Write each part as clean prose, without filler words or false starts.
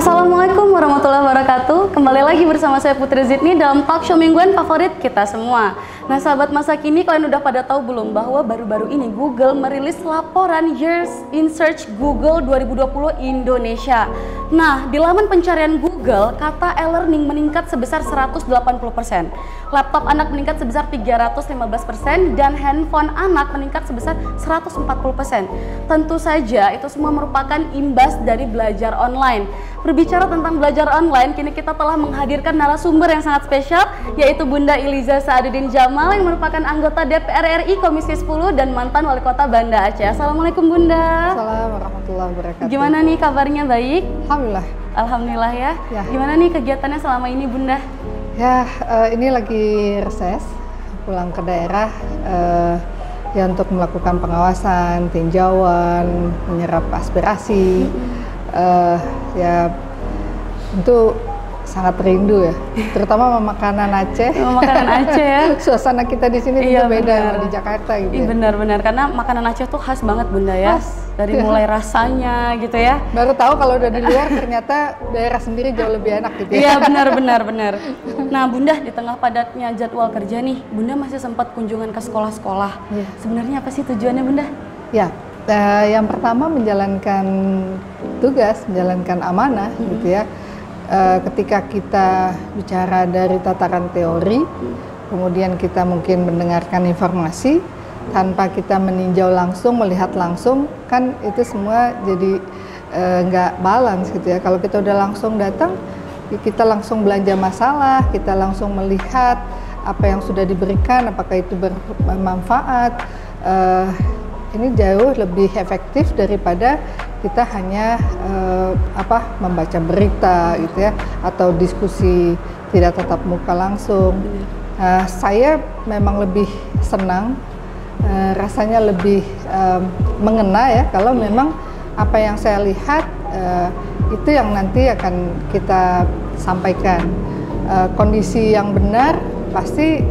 Assalamualaikum warahmatullahi wabarakatuh. Kembali lagi bersama saya Putri Zidni dalam talk show mingguan favorit kita semua. Nah sahabat masa kini, kalian udah pada tahu belum bahwa baru-baru ini Google merilis laporan Years in Search Google 2020 Indonesia. Nah di laman pencarian Google, kata e-learning meningkat sebesar 180%, laptop anak meningkat sebesar 315%, dan handphone anak meningkat sebesar 140%. Tentu saja itu semua merupakan imbas dari belajar online. Berbicara tentang belajar online, kini kita telah menghadirkan narasumber yang sangat spesial, yaitu Bunda Iliza Sa'aduddin Jamal yang merupakan anggota DPR RI Komisi 10 dan mantan Wali Kota Banda Aceh. Assalamualaikum Bunda. Assalamualaikum warahmatullahi wabarakatuh. Gimana nih kabarnya, baik? Alhamdulillah. Alhamdulillah ya. Gimana nih kegiatannya selama ini Bunda? Ya, ini lagi reses, pulang ke daerah ya untuk melakukan pengawasan, tinjauan, menyerap aspirasi. Ya tentu sangat rindu ya, terutama makanan Aceh. Makanan Aceh ya. Suasana kita di sini juga beda sama di Jakarta gitu. Iya benar-benar, karena makanan Aceh tuh khas banget Bunda ya. Dari mulai rasanya gitu ya. Baru tahu kalau udah di luar ternyata daerah sendiri jauh lebih enak gitu ya. Iya benar. Nah Bunda, di tengah padatnya jadwal kerja nih, Bunda masih sempat kunjungan ke sekolah-sekolah. Sebenarnya apa sih tujuannya Bunda? Ya, yang pertama menjalankan tugas, menjalankan amanah gitu ya. Ketika kita bicara dari tataran teori, kemudian kita mungkin mendengarkan informasi tanpa kita meninjau langsung, melihat langsung, kan itu semua jadi nggak balance gitu ya. Kalau kita udah langsung datang, kita langsung belanja masalah, kita langsung melihat apa yang sudah diberikan, apakah itu bermanfaat. Ini jauh lebih efektif daripada kita hanya membaca berita gitu ya, atau diskusi tidak tatap muka langsung. Saya memang lebih senang, rasanya lebih mengena ya kalau memang apa yang saya lihat itu yang nanti akan kita sampaikan. Kondisi yang benar pasti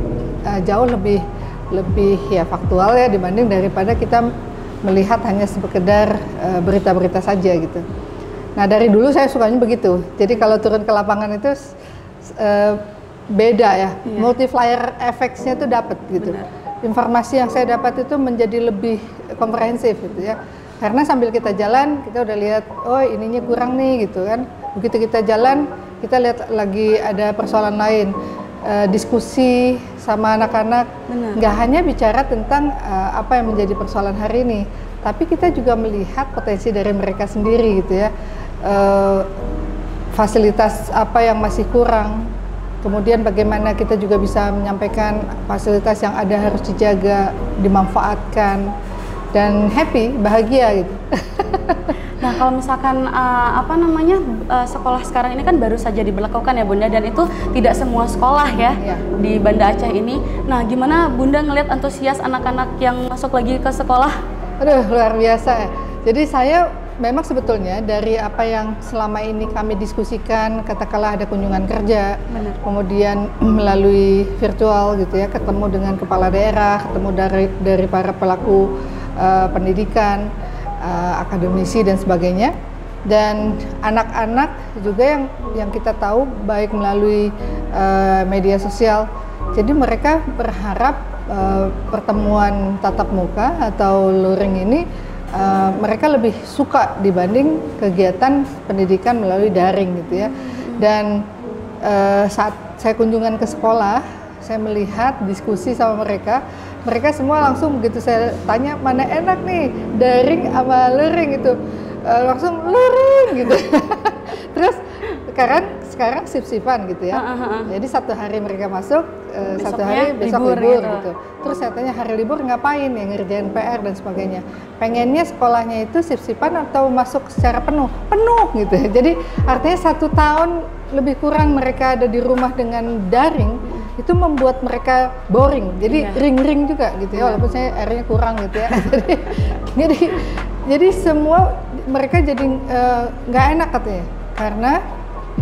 jauh lebih ya faktual ya, dibanding daripada kita melihat hanya sekedar berita-berita saja gitu. Nah dari dulu saya sukanya begitu. Jadi kalau turun ke lapangan itu beda ya, multiplier effects-nya itu dapat gitu. Informasi yang saya dapat itu menjadi lebih komprehensif gitu ya. Karena sambil kita jalan, kita udah lihat, oh ininya kurang nih gitu kan. Begitu kita jalan, kita lihat lagi ada persoalan lain. Diskusi sama anak-anak, nggak hanya bicara tentang apa yang menjadi persoalan hari ini, tapi kita juga melihat potensi dari mereka sendiri gitu ya. Fasilitas apa yang masih kurang, kemudian bagaimana kita juga bisa menyampaikan fasilitas yang ada harus dijaga, dimanfaatkan, dan happy, bahagia gitu. Nah kalau misalkan sekolah sekarang ini kan baru saja diberlakukan ya Bunda, dan itu tidak semua sekolah ya di Banda Aceh ini. Nah gimana Bunda ngelihat antusias anak-anak yang masuk lagi ke sekolah? Aduh luar biasa ya. Jadi saya memang sebetulnya dari apa yang selama ini kami diskusikan, katakanlah ada kunjungan kerja, kemudian melalui virtual gitu ya, ketemu dengan kepala daerah, ketemu dari para pelaku pendidikan, akademisi dan sebagainya, dan anak-anak juga yang kita tahu baik melalui media sosial. Jadi mereka berharap pertemuan tatap muka atau luring ini mereka lebih suka dibanding kegiatan pendidikan melalui daring gitu ya. Dan saat saya kunjungan ke sekolah, saya melihat diskusi sama mereka semua langsung begitu saya tanya mana enak nih, daring sama luring itu, langsung luring gitu. Terus sekarang sip-sipan gitu ya. Jadi satu hari mereka masuk, satu hari besok libur gitu. Terus saya tanya hari libur ngapain ya, ngerjain PR dan sebagainya. Pengennya sekolahnya itu sip-sipan atau masuk secara penuh gitu. Jadi artinya 1 tahun lebih kurang mereka ada di rumah dengan daring, itu membuat mereka boring, jadi ring-ring juga gitu ya, walaupun saya airnya kurang gitu ya. jadi semua mereka jadi nggak enak katanya, karena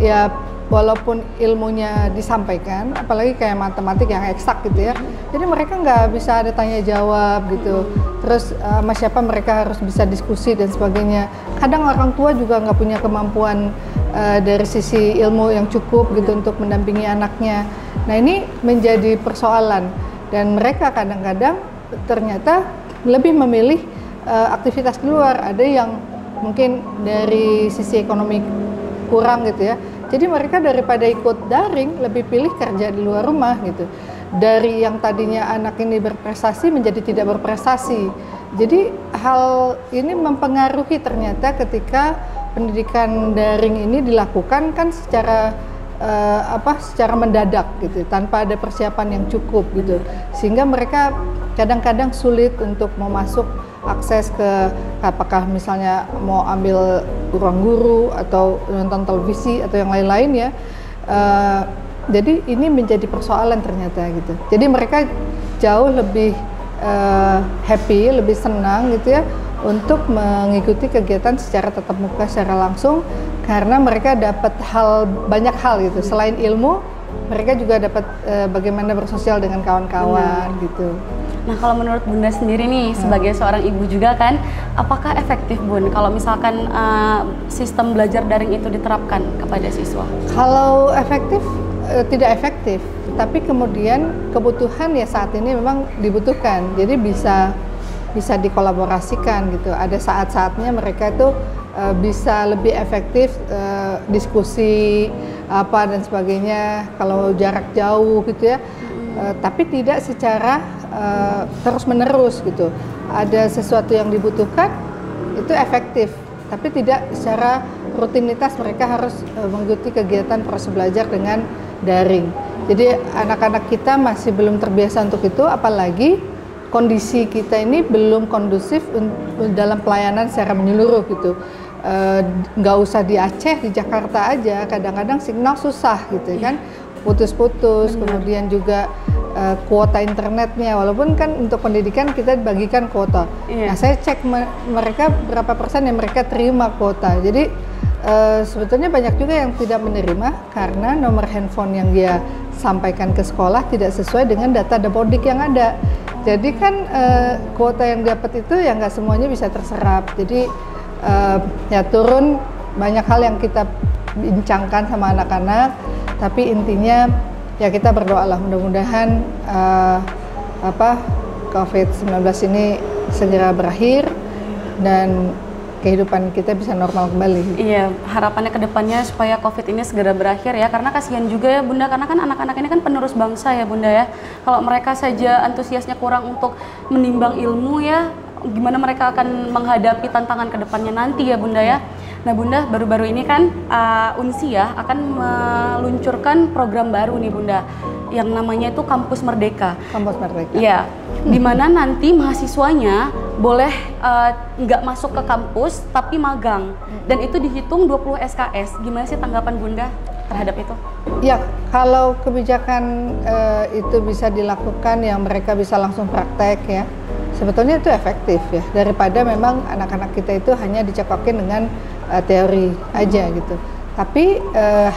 ya walaupun ilmunya disampaikan, apalagi kayak matematik yang eksak gitu ya, jadi mereka nggak bisa ada tanya jawab gitu. Terus sama siapa mereka harus bisa diskusi dan sebagainya. Kadang orang tua juga nggak punya kemampuan dari sisi ilmu yang cukup gitu untuk mendampingi anaknya. Nah ini menjadi persoalan dan mereka kadang-kadang ternyata lebih memilih aktivitas di luar. Ada yang mungkin dari sisi ekonomi kurang gitu ya. Jadi mereka daripada ikut daring lebih pilih kerja di luar rumah gitu. Dari yang tadinya anak ini berprestasi menjadi tidak berprestasi. Jadi hal ini mempengaruhi ternyata ketika pendidikan daring ini dilakukan kan secara secara mendadak gitu, tanpa ada persiapan yang cukup gitu, sehingga mereka kadang-kadang sulit untuk mau masuk akses ke apakah misalnya mau ambil ruang guru atau nonton televisi atau yang lain-lain ya. Jadi ini menjadi persoalan ternyata gitu. Jadi mereka jauh lebih happy, lebih senang gitu ya untuk mengikuti kegiatan secara tatap muka secara langsung karena mereka dapat banyak hal gitu. Selain ilmu, mereka juga dapat bagaimana bersosial dengan kawan-kawan gitu. Nah, kalau menurut Bunda sendiri nih sebagai seorang ibu juga kan, apakah efektif Bun kalau misalkan sistem belajar daring itu diterapkan kepada siswa? Kalau efektif, tidak efektif, tapi kemudian kebutuhan ya saat ini memang dibutuhkan, jadi bisa dikolaborasikan gitu. Ada saat-saatnya mereka itu bisa lebih efektif diskusi apa dan sebagainya kalau jarak jauh gitu ya, tapi tidak secara terus-menerus gitu. Ada sesuatu yang dibutuhkan itu efektif, tapi tidak secara rutinitas mereka harus mengikuti kegiatan proses belajar dengan daring. Jadi anak-anak kita masih belum terbiasa untuk itu, apalagi kondisi kita ini belum kondusif dalam pelayanan secara menyeluruh gitu. Nggak usah di Aceh, di Jakarta aja kadang-kadang signal susah gitu kan, putus-putus. Kemudian juga kuota internetnya, walaupun kan untuk pendidikan kita bagikan kuota. Nah saya cek mereka berapa persen yang mereka terima kuota. Jadi sebetulnya banyak juga yang tidak menerima karena nomor handphone yang dia sampaikan ke sekolah tidak sesuai dengan data Dapodik yang ada. Jadi kan kuota yang dapat itu ya nggak semuanya bisa terserap. Jadi ya turun banyak hal yang kita bincangkan sama anak-anak. Tapi intinya ya kita berdoalah mudah-mudahan COVID-19 ini segera berakhir dan kehidupan kita bisa normal kembali. Iya, harapannya ke depannya supaya COVID ini segera berakhir ya, karena kasihan juga ya Bunda, karena kan anak-anak ini kan penerus bangsa ya Bunda ya. Kalau mereka saja antusiasnya kurang untuk menimbang ilmu ya, gimana mereka akan menghadapi tantangan ke depannya nanti ya Bunda ya. Nah Bunda, baru-baru ini kan UNSI ya akan meluncurkan program baru nih Bunda, yang namanya itu Kampus Merdeka. Kampus Merdeka. Iya, di mana nanti mahasiswanya boleh nggak masuk ke kampus tapi magang, dan itu dihitung 20 SKS. Gimana sih tanggapan Bunda terhadap itu? Ya, kalau kebijakan itu bisa dilakukan yang mereka bisa langsung praktek ya, sebetulnya itu efektif ya, daripada memang anak-anak kita itu hanya dicekokin dengan teori aja gitu. Tapi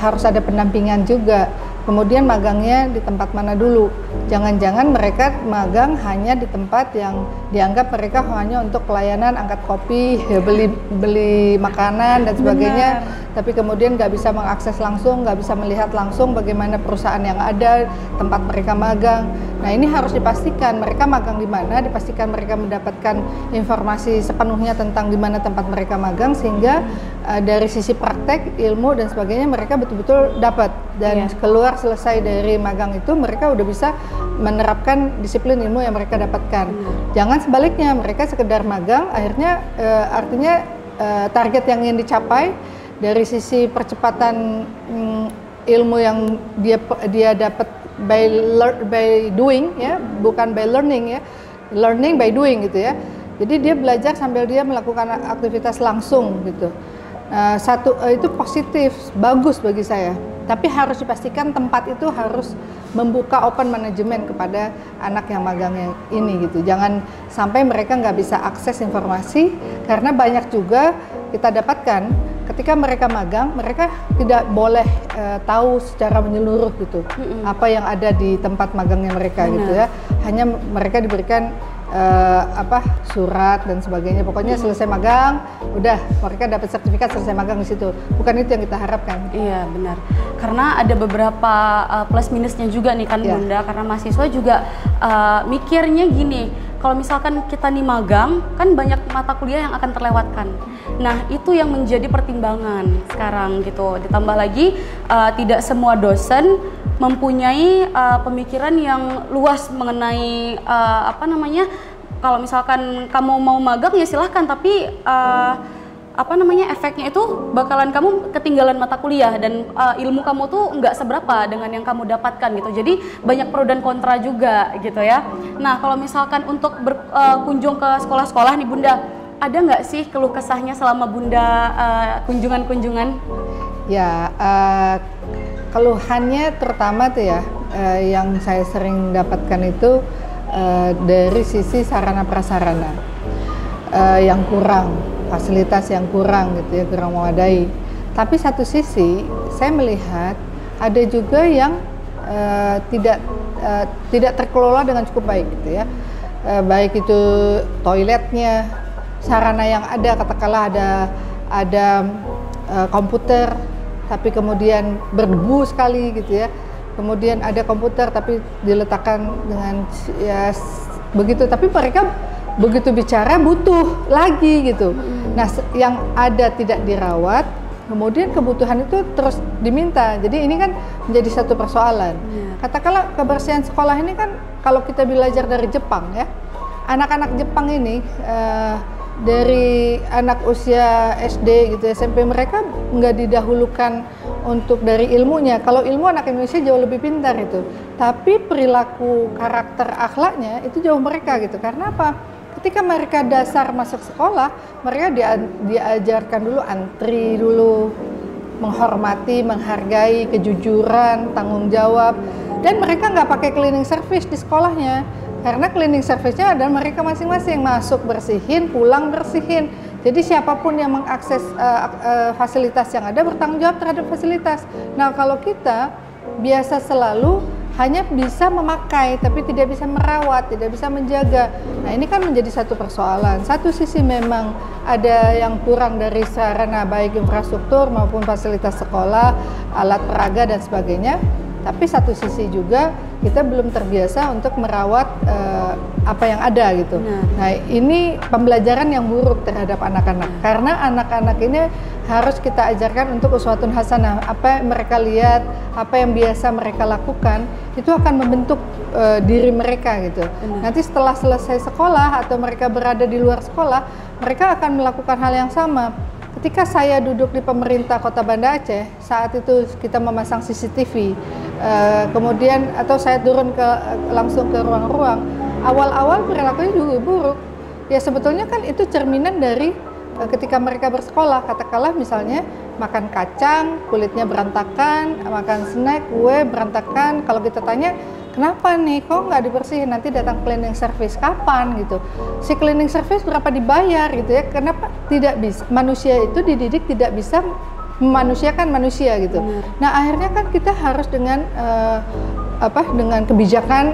harus ada pendampingan juga. Kemudian magangnya di tempat mana dulu? Jangan-jangan mereka magang hanya di tempat yang dianggap mereka hanya untuk pelayanan, angkat kopi, ya beli makanan dan sebagainya. Benar. Tapi kemudian nggak bisa mengakses langsung, nggak bisa melihat langsung bagaimana perusahaan yang ada, tempat mereka magang. Nah ini harus dipastikan mereka magang di mana, dipastikan mereka mendapatkan informasi sepenuhnya tentang di mana tempat mereka magang, sehingga dari sisi praktek, ilmu dan sebagainya mereka betul-betul dapat. Dan keluar selesai dari magang itu mereka udah bisa menerapkan disiplin ilmu yang mereka dapatkan. Jangan sebaliknya, mereka sekedar magang akhirnya artinya target yang ingin dicapai dari sisi percepatan ilmu yang dia dapat by doing ya, bukan by learning ya, learning by doing gitu ya. Jadi dia belajar sambil dia melakukan aktivitas langsung gitu. Itu positif, bagus bagi saya. Tapi harus dipastikan tempat itu harus membuka open management kepada anak yang magang yang ini gitu. Jangan sampai mereka nggak bisa akses informasi, karena banyak juga kita dapatkan ketika mereka magang, mereka tidak boleh tahu secara menyeluruh gitu apa yang ada di tempat magangnya mereka gitu ya. Hanya mereka diberikan surat dan sebagainya. Pokoknya selesai magang, udah mereka dapat sertifikat selesai magang di situ. Bukan itu yang kita harapkan. Iya benar. Karena ada beberapa plus minusnya juga nih kan Bunda. Karena mahasiswa juga mikirnya gini, kalau misalkan kita nih magang, kan banyak mata kuliah yang akan terlewatkan. Nah itu yang menjadi pertimbangan sekarang gitu. Ditambah lagi tidak semua dosen mempunyai pemikiran yang luas mengenai kalau misalkan kamu mau magang ya silahkan, tapi efeknya itu bakalan kamu ketinggalan mata kuliah dan ilmu kamu tuh nggak seberapa dengan yang kamu dapatkan gitu. Jadi banyak pro dan kontra juga gitu ya. Nah kalau misalkan untuk berkunjung ke sekolah-sekolah nih Bunda, ada nggak sih keluh kesahnya selama Bunda kunjungan-kunjungan? Ya, keluhannya terutama tuh ya, yang saya sering dapatkan itu dari sisi sarana prasarana yang kurang, fasilitas yang kurang gitu ya, kurang memadai. Tapi satu sisi saya melihat ada juga yang tidak terkelola dengan cukup baik gitu ya, baik itu toiletnya, sarana yang ada, katakanlah ada komputer tapi kemudian berdebu sekali gitu ya, kemudian ada komputer tapi diletakkan dengan ya begitu, tapi mereka begitu bicara butuh lagi gitu. Nah yang ada tidak dirawat, kemudian kebutuhan itu terus diminta, jadi ini kan menjadi satu persoalan. Katakanlah kebersihan sekolah ini kan kalau kita belajar dari Jepang ya, anak-anak Jepang ini dari anak usia SD gitu, SMP, mereka nggak didahulukan untuk dari ilmunya. Kalau ilmu anak Indonesia jauh lebih pintar itu, tapi perilaku, karakter, akhlaknya itu jauh mereka gitu. Karena apa? Ketika mereka dasar masuk sekolah, mereka diajarkan dulu antri dulu, menghormati, menghargai, kejujuran, tanggung jawab, dan mereka nggak pakai cleaning service di sekolahnya. Karena cleaning service-nya ada mereka masing-masing, masuk bersihin, pulang bersihin. Jadi siapapun yang mengakses fasilitas yang ada bertanggung jawab terhadap fasilitas. Nah kalau kita biasa selalu hanya bisa memakai tapi tidak bisa merawat, tidak bisa menjaga. Nah ini kan menjadi satu persoalan. Satu sisi memang ada yang kurang dari sarana baik infrastruktur maupun fasilitas sekolah, alat peraga dan sebagainya. Tapi satu sisi juga kita belum terbiasa untuk merawat apa yang ada gitu. Nah ini pembelajaran yang buruk terhadap anak-anak, karena anak-anak ini harus kita ajarkan untuk uswatun hasanah. Apa yang mereka lihat, apa yang biasa mereka lakukan, itu akan membentuk diri mereka gitu. Nanti setelah selesai sekolah atau mereka berada di luar sekolah, mereka akan melakukan hal yang sama. Ketika saya duduk di pemerintah Kota Banda Aceh, saat itu kita memasang CCTV, kemudian atau saya turun langsung ke ruang-ruang, awal-awal perilakunya juga buruk. Ya sebetulnya kan itu cerminan dari ketika mereka bersekolah, katakanlah misalnya makan kacang, kulitnya berantakan, makan snack, kue berantakan. Kalau kita tanya, kenapa nih, kok nggak dibersihin, nanti datang cleaning service, kapan gitu. Si cleaning service berapa dibayar gitu ya, kenapa tidak bisa, manusia itu dididik tidak bisa memanusiakan manusia gitu. Nah akhirnya kan kita harus dengan dengan kebijakan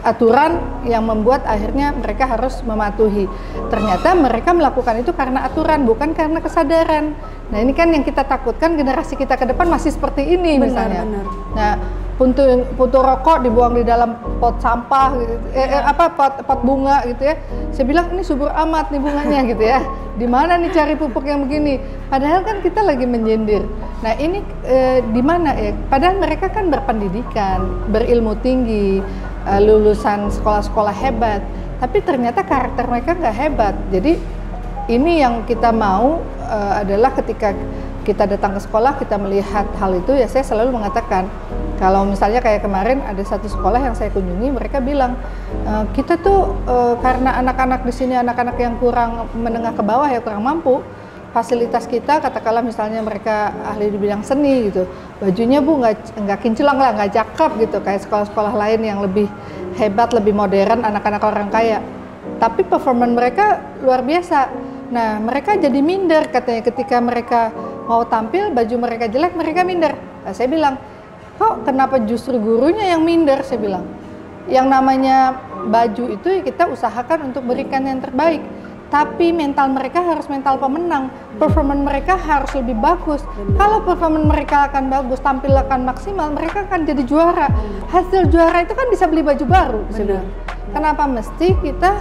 aturan yang membuat akhirnya mereka harus mematuhi. Ternyata mereka melakukan itu karena aturan, bukan karena kesadaran. Nah ini kan yang kita takutkan, generasi kita ke depan masih seperti ini misalnya. Nah puntung rokok dibuang di dalam pot sampah gitu, pot bunga gitu ya. Saya bilang ini subur amat nih bunganya gitu ya. Di mana nih cari pupuk yang begini? Padahal kan kita lagi menyindir. Nah ini di mana ya? Padahal mereka kan berpendidikan, berilmu tinggi, lulusan sekolah-sekolah hebat. Tapi ternyata karakter mereka nggak hebat. Jadi ini yang kita mau adalah ketika kita datang ke sekolah, kita melihat hal itu, ya saya selalu mengatakan, kalau misalnya kayak kemarin ada satu sekolah yang saya kunjungi, mereka bilang, kita tuh karena anak-anak di sini anak-anak yang kurang menengah ke bawah ya, kurang mampu, fasilitas kita katakanlah misalnya mereka ahli di bidang seni gitu, bajunya Bu nggak kinclong lah, nggak cakep gitu kayak sekolah-sekolah lain yang lebih hebat, lebih modern, anak-anak orang kaya. Tapi performa mereka luar biasa. Nah mereka jadi minder katanya ketika mereka mau tampil, baju mereka jelek, mereka minder. Nah, saya bilang, kok kenapa justru gurunya yang minder? Saya bilang, yang namanya baju itu kita usahakan untuk berikan yang terbaik. Tapi mental mereka harus mental pemenang, performan mereka harus lebih bagus. Kalau performan mereka akan bagus, tampil akan maksimal, mereka akan jadi juara. Hasil juara itu kan bisa beli baju baru. Kenapa mesti kita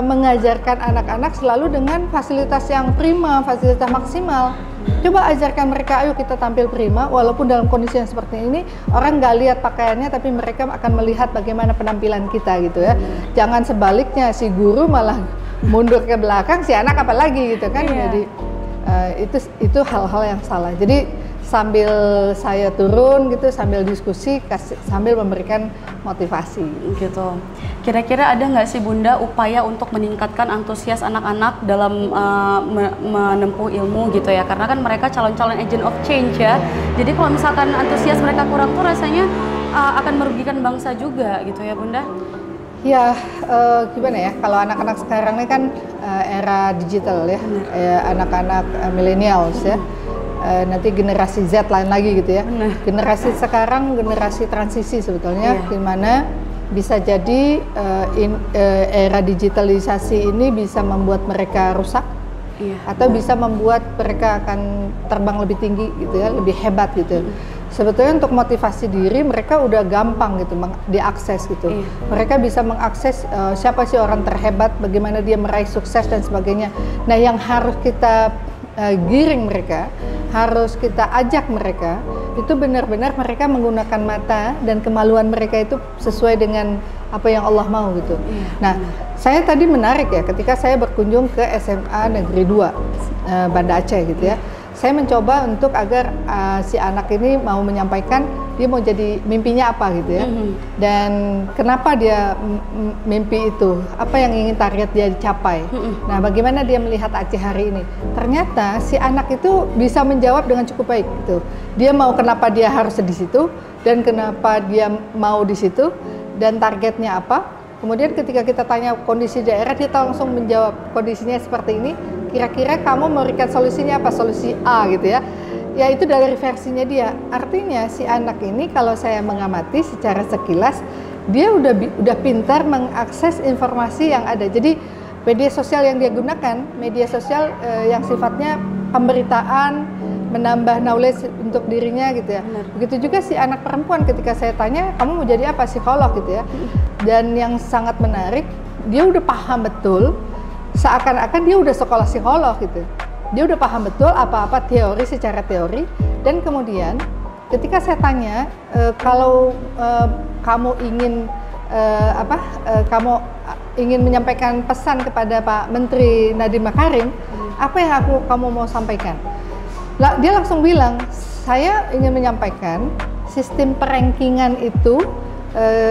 mengajarkan anak-anak selalu dengan fasilitas yang prima, fasilitas maksimal? Coba ajarkan mereka, ayo kita tampil prima, walaupun dalam kondisi yang seperti ini orang nggak lihat pakaiannya, tapi mereka akan melihat bagaimana penampilan kita gitu ya. Jangan sebaliknya, si guru malah mundur ke belakang, si anak apalagi gitu kan. Jadi itu hal-hal yang salah. Jadi sambil saya turun gitu, sambil diskusi, sambil memberikan motivasi gitu. Kira-kira ada nggak sih Bunda upaya untuk meningkatkan antusias anak-anak dalam menempuh ilmu gitu ya? Karena kan mereka calon-calon agent of change ya. Jadi kalau misalkan antusias mereka kurang tuh rasanya akan merugikan bangsa juga gitu ya Bunda? Ya, gimana ya, kalau anak-anak sekarang ini kan era digital ya, anak-anak millennials ya, nanti generasi Z lain lagi gitu ya. Generasi sekarang generasi transisi sebetulnya, di mana bisa jadi era digitalisasi ini bisa membuat mereka rusak, atau bisa membuat mereka akan terbang lebih tinggi gitu ya, lebih hebat gitu. Sebetulnya untuk motivasi diri mereka udah gampang gitu diakses gitu. Mereka bisa mengakses siapa sih orang terhebat, bagaimana dia meraih sukses dan sebagainya. Nah, yang harus kita giring mereka, harus kita ajak mereka itu benar-benar mereka menggunakan mata dan kemaluan mereka itu sesuai dengan apa yang Allah mau gitu. Nah, saya tadi menarik ya ketika saya berkunjung ke SMA Negeri 2 Banda Aceh gitu ya. Saya mencoba untuk agar si anak ini mau menyampaikan dia mau jadi mimpinya apa gitu ya, dan kenapa dia mimpi itu, apa yang ingin target dia dicapai. Nah, bagaimana dia melihat Aceh hari ini. Ternyata si anak itu bisa menjawab dengan cukup baik gitu. Dia mau kenapa dia harus di situ dan kenapa dia mau di situ dan targetnya apa. Kemudian ketika kita tanya kondisi daerah, dia langsung menjawab kondisinya seperti ini. Kira-kira kamu memberikan solusinya apa? Solusi A gitu ya. Ya itu dari versinya dia. Artinya si anak ini kalau saya mengamati secara sekilas, dia udah pintar mengakses informasi yang ada. Jadi media sosial yang dia gunakan, media sosial yang sifatnya pemberitaan, menambah knowledge untuk dirinya gitu ya. Begitu juga si anak perempuan ketika saya tanya, kamu mau jadi apa? Psikolog gitu ya. Dan yang sangat menarik, dia udah paham betul, seakan-akan dia udah sekolah psikolog gitu. Dia udah paham betul apa-apa teori secara teori. Dan kemudian ketika saya tanya, kalau kamu ingin kamu ingin menyampaikan pesan kepada Pak Menteri Nadiem Makarim, apa yang kamu mau sampaikan? Dia langsung bilang, saya ingin menyampaikan sistem perankingan itu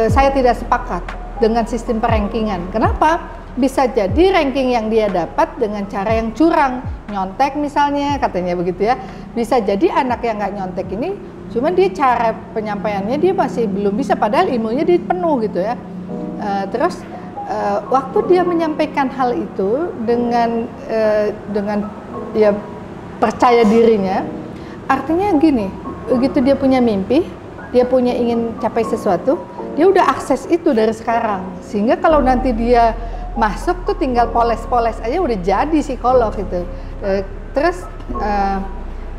saya tidak sepakat dengan sistem perankingan. Kenapa? Bisa jadi ranking yang dia dapat dengan cara yang curang, nyontek misalnya, katanya begitu ya. Bisa jadi anak yang nggak nyontek ini, cuman dia cara penyampaiannya dia masih belum bisa, padahal ilmunya dia penuh gitu ya. Terus waktu dia menyampaikan hal itu dengan ya percaya dirinya, artinya gini, begitu dia punya mimpi, dia punya ingin capai sesuatu, dia udah akses itu dari sekarang, sehingga kalau nanti dia masuk tuh tinggal poles-poles aja udah jadi psikolog gitu. Terus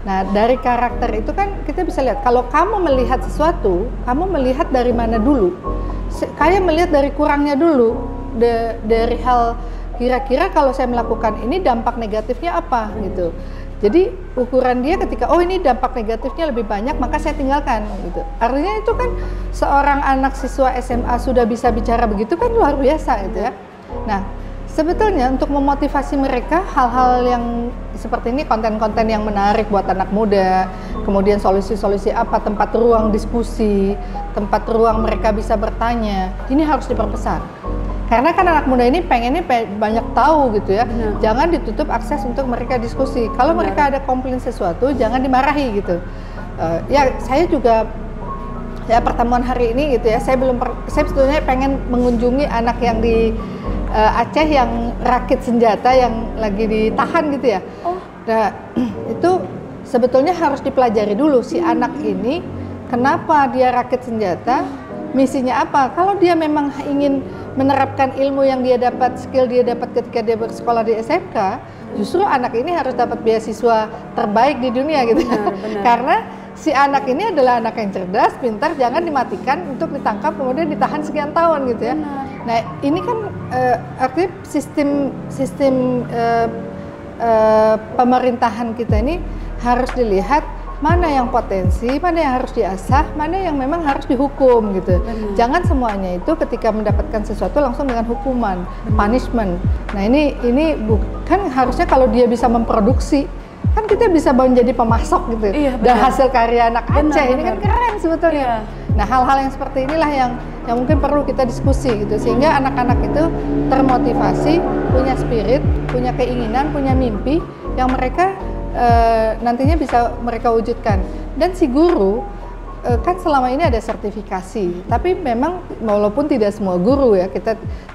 nah dari karakter itu kan kita bisa lihat, kalau kamu melihat sesuatu, kamu melihat dari mana dulu? Kayak melihat dari kurangnya dulu, dari hal kira-kira kalau saya melakukan ini dampak negatifnya apa gitu. Jadi ukuran dia ketika ini dampak negatifnya lebih banyak, maka saya tinggalkan gitu. Artinya itu kan seorang anak siswa SMA sudah bisa bicara begitu kan luar biasa gitu ya. Nah, sebetulnya untuk memotivasi mereka hal-hal yang seperti ini, konten-konten yang menarik buat anak muda, kemudian solusi-solusi apa, tempat ruang diskusi, tempat ruang mereka bisa bertanya, ini harus diperbesar. Karena kan anak muda ini pengennya banyak tahu gitu ya. Jangan ditutup akses untuk mereka diskusi. Kalau mereka ada komplain sesuatu, jangan dimarahi gitu. Ya saya juga ya pertemuan hari ini gitu ya. Saya sebetulnya pengen mengunjungi anak yang di Aceh yang rakit senjata yang lagi ditahan gitu ya. Nah, itu sebetulnya harus dipelajari dulu si anak ini kenapa dia rakit senjata, misinya apa. Kalau dia memang ingin menerapkan ilmu yang dia dapat, skill dia dapat ketika dia bersekolah di SMK, justru anak ini harus dapat beasiswa terbaik di dunia gitu. Benar. Karena si anak ini adalah anak yang cerdas, pintar, jangan dimatikan untuk ditangkap kemudian ditahan sekian tahun gitu ya. Nah ini kan artinya sistem pemerintahan kita ini harus dilihat mana yang potensi, mana yang harus diasah, mana yang memang harus dihukum gitu. Jangan semuanya itu ketika mendapatkan sesuatu langsung dengan hukuman, punishment. Nah ini bukan harusnya kalau dia bisa memproduksi, kan kita bisa menjadi pemasok gitu. Dan hasil karya anak Aceh ini kan keren sebetulnya. Nah hal-hal yang seperti inilah yang mungkin perlu kita diskusi gitu, sehingga anak-anak itu termotivasi, punya spirit, punya keinginan, punya mimpi yang mereka nantinya bisa mereka wujudkan. Dan si guru kan selama ini ada sertifikasi, tapi memang walaupun tidak semua guru ya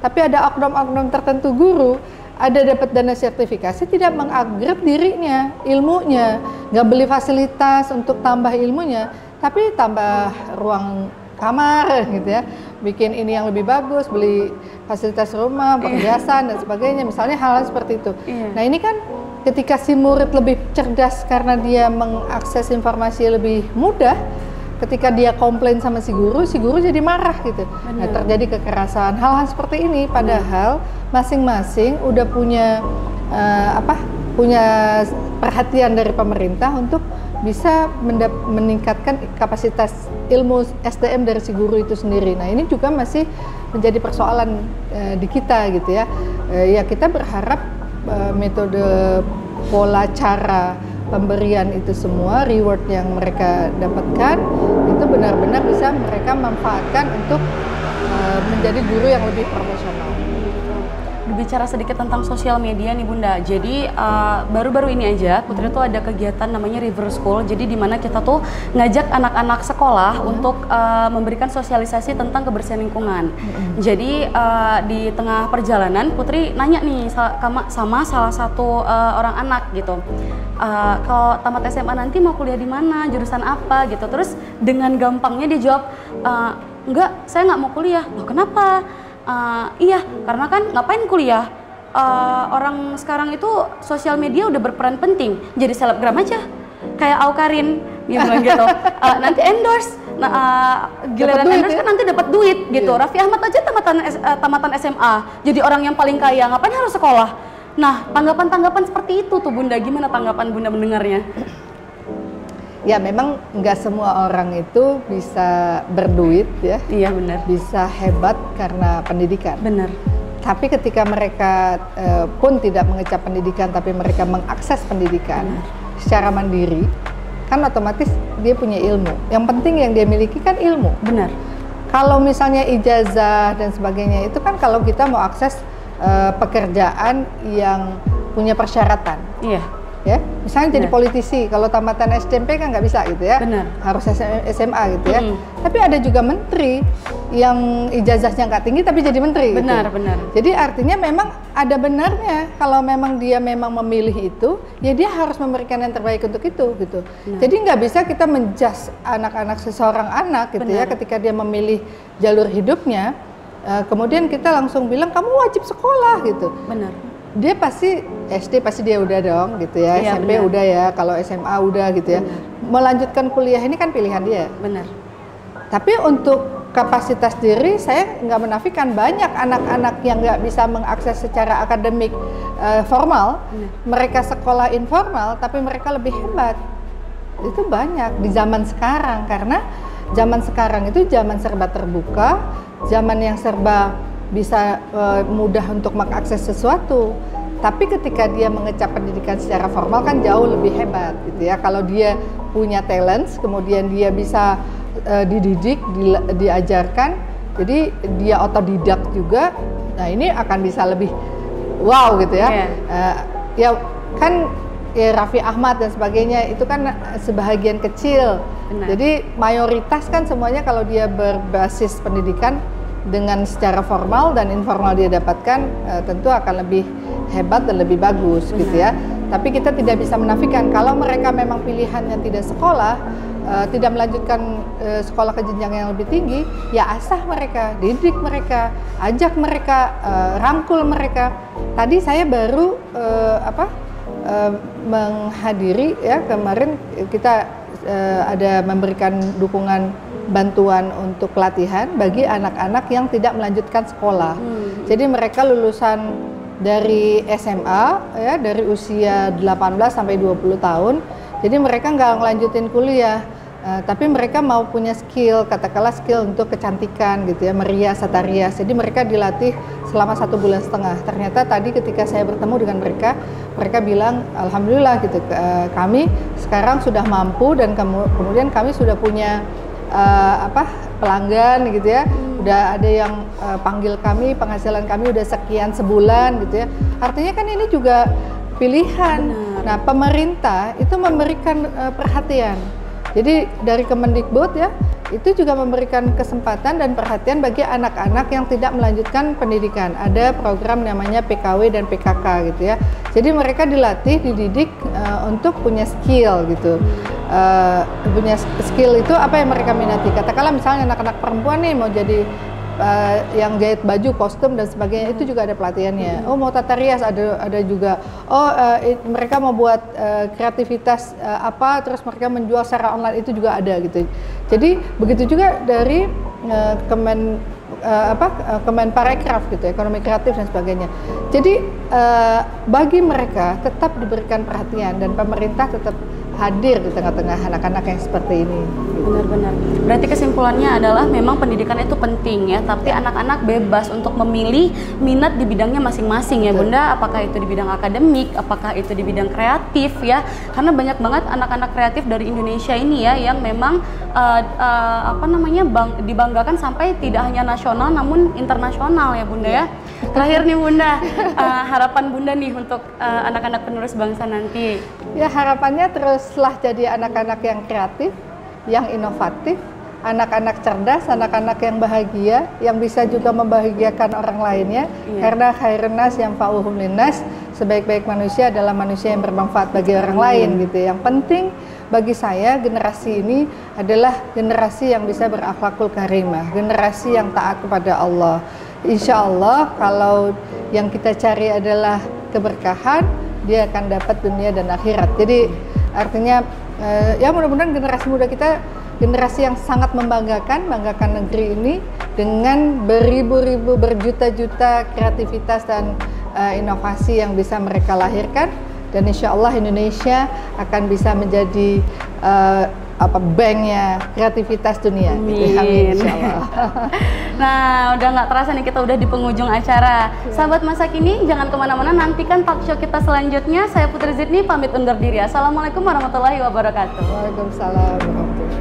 tapi ada oknum-oknum tertentu guru ada dapat dana sertifikasi tidak mengupgrade dirinya, ilmunya, nggak beli fasilitas untuk tambah ilmunya, tapi tambah ruang kamar gitu ya, bikin ini yang lebih bagus, beli fasilitas rumah, perhiasan dan sebagainya, misalnya hal-hal seperti itu. Nah ini kan ketika si murid lebih cerdas karena dia mengakses informasi lebih mudah, ketika dia komplain sama si guru jadi marah gitu. Nah, terjadi kekerasan, hal-hal seperti ini. Padahal masing-masing udah punya punya perhatian dari pemerintah untuk bisa meningkatkan kapasitas ilmu SDM dari si guru itu sendiri. Nah ini juga masih menjadi persoalan di kita gitu ya. Ya kita berharap metode pola cara pemberian itu semua, reward yang mereka dapatkan itu benar-benar bisa mereka manfaatkan untuk menjadi guru yang lebih profesional. Berbicara sedikit tentang sosial media nih Bunda, jadi baru-baru ini aja Putri tuh ada kegiatan namanya River School, jadi dimana kita tuh ngajak anak-anak sekolah untuk memberikan sosialisasi tentang kebersihan lingkungan. Jadi di tengah perjalanan Putri nanya nih sama salah satu orang anak gitu, kalau tamat SMA nanti mau kuliah di mana, jurusan apa gitu. Terus dengan gampangnya dia jawab, enggak, saya nggak mau kuliah. Loh kenapa? Iya, karena kan ngapain kuliah? Orang sekarang itu sosial media udah berperan penting. Jadi selebgram aja, kayak Aukarin, dia bilang gitu. Nanti endorse, giliran endorse kan nanti dapat duit gitu. Raffi Ahmad aja tamatan SMA, jadi orang yang paling kaya. Ngapain harus sekolah? Nah, tanggapan-tanggapan seperti itu tuh Bunda, gimana tanggapan Bunda mendengarnya? Ya memang nggak semua orang itu bisa berduit ya. Iya benar. Bisa hebat karena pendidikan. Benar. Tapi ketika mereka pun tidak mengecap pendidikan, tapi mereka mengakses pendidikan secara mandiri, kan otomatis dia punya ilmu. Yang penting yang dia miliki kan ilmu. Benar. Kalau misalnya ijazah dan sebagainya itu kan kalau kita mau akses pekerjaan yang punya persyaratan. Iya. Ya, misalnya jadi politisi, kalau tamatan SMP kan nggak bisa gitu ya. Benar. Harus SMA gitu ya. Tapi ada juga menteri yang ijazahnya nggak tinggi tapi jadi menteri. Benar, gitu. Benar. Jadi artinya memang ada benarnya kalau memang dia memang memilih itu, ya dia harus memberikan yang terbaik untuk itu gitu. Benar. Jadi nggak bisa kita menjudge anak-anak seseorang anak gitu ya ketika dia memilih jalur hidupnya, kemudian kita langsung bilang kamu wajib sekolah gitu. Benar. Dia pasti SD pasti dia udah dong gitu ya, SMP benar. Udah ya, kalau SMA udah gitu ya. Benar. Melanjutkan kuliah ini kan pilihan dia. Benar. Tapi untuk kapasitas diri saya nggak menafikan banyak anak-anak yang nggak bisa mengakses secara akademik formal, mereka sekolah informal tapi mereka lebih hebat. Itu banyak di zaman sekarang karena zaman sekarang itu zaman serba terbuka, zaman yang serba bisa mudah untuk mengakses sesuatu. Tapi ketika dia mengecap pendidikan secara formal kan jauh lebih hebat gitu ya. Kalau dia punya talents, kemudian dia bisa dididik, diajarkan, jadi dia otodidak juga. Nah ini akan bisa lebih wow gitu ya. Ya kan ya Raffi Ahmad dan sebagainya itu kan sebahagian kecil. Benar. Jadi mayoritas kan semuanya kalau dia berbasis pendidikan dengan secara formal dan informal dia dapatkan tentu akan lebih hebat dan lebih bagus gitu ya. Tapi kita tidak bisa menafikan kalau mereka memang pilihannya tidak sekolah, tidak melanjutkan sekolah ke jenjang yang lebih tinggi, ya asah mereka, didik mereka, ajak mereka, rangkul mereka. Tadi saya baru menghadiri ya, kemarin kita ada memberikan dukungan bantuan untuk pelatihan bagi anak-anak yang tidak melanjutkan sekolah. Jadi mereka lulusan dari SMA ya, dari usia 18 sampai 20 tahun. Jadi mereka nggak ngelanjutin kuliah, tapi mereka mau punya skill, katakanlah skill untuk kecantikan gitu ya, merias, tata rias. Jadi mereka dilatih selama 1,5 bulan. Ternyata tadi ketika saya bertemu dengan mereka, mereka bilang alhamdulillah gitu, kami sekarang sudah mampu dan kemudian kami sudah punya pelanggan gitu ya, udah ada yang panggil kami, penghasilan kami udah sekian sebulan gitu ya. Artinya kan ini juga pilihan. Nah, pemerintah itu memberikan perhatian. Jadi dari Kemendikbud ya, itu juga memberikan kesempatan dan perhatian bagi anak-anak yang tidak melanjutkan pendidikan. Ada program namanya PKW dan PKK gitu ya. Jadi mereka dilatih, dididik untuk punya skill gitu. Punya skill itu apa yang mereka minati. Katakanlah misalnya anak-anak perempuan nih mau jadi yang jahit baju, kostum dan sebagainya, itu juga ada pelatihannya. Oh mau tata rias ada juga. Oh mereka mau buat kreativitas apa, terus mereka menjual secara online, itu juga ada gitu. Jadi begitu juga dari Kemenparekraf gitu, ekonomi kreatif dan sebagainya. Jadi bagi mereka tetap diberikan perhatian dan pemerintah tetap hadir di tengah-tengah anak-anak yang seperti ini. Benar-benar. Berarti kesimpulannya adalah memang pendidikan itu penting ya, tapi anak-anak bebas untuk memilih minat di bidangnya masing-masing ya Bunda, apakah itu di bidang akademik, apakah itu di bidang kreatif ya. Karena banyak banget anak-anak kreatif dari Indonesia ini ya yang memang dibanggakan sampai tidak hanya nasional namun internasional ya Bunda ya. Terakhir nih Bunda, harapan Bunda nih untuk anak-anak penerus bangsa nanti. Ya harapannya teruslah jadi anak-anak yang kreatif, yang inovatif, anak-anak cerdas, anak-anak yang bahagia, yang bisa juga membahagiakan orang lainnya. Karena khairun nas yanfa'uhum linnas, sebaik-baik manusia adalah manusia yang bermanfaat bagi orang lain gitu. Yang penting bagi saya generasi ini adalah generasi yang bisa berakhlakul karimah, generasi yang taat kepada Allah. Insya Allah kalau yang kita cari adalah keberkahan, dia akan dapat dunia dan akhirat. Jadi artinya ya mudah-mudahan generasi muda kita generasi yang sangat membanggakan negeri ini dengan beribu-ribu, berjuta-juta kreativitas dan inovasi yang bisa mereka lahirkan, dan insya Allah Indonesia akan bisa menjadi banknya kreativitas dunia. Amin. Amin, insya Allah. Nah, udah nggak terasa nih kita udah di penghujung acara. Sahabat masa kini, jangan kemana-mana, nantikan talk show kita selanjutnya. Saya Putri Zidni pamit undur diri. Assalamualaikum warahmatullahi wabarakatuh. Waalaikumsalam warahmatullahi wabarakatuh.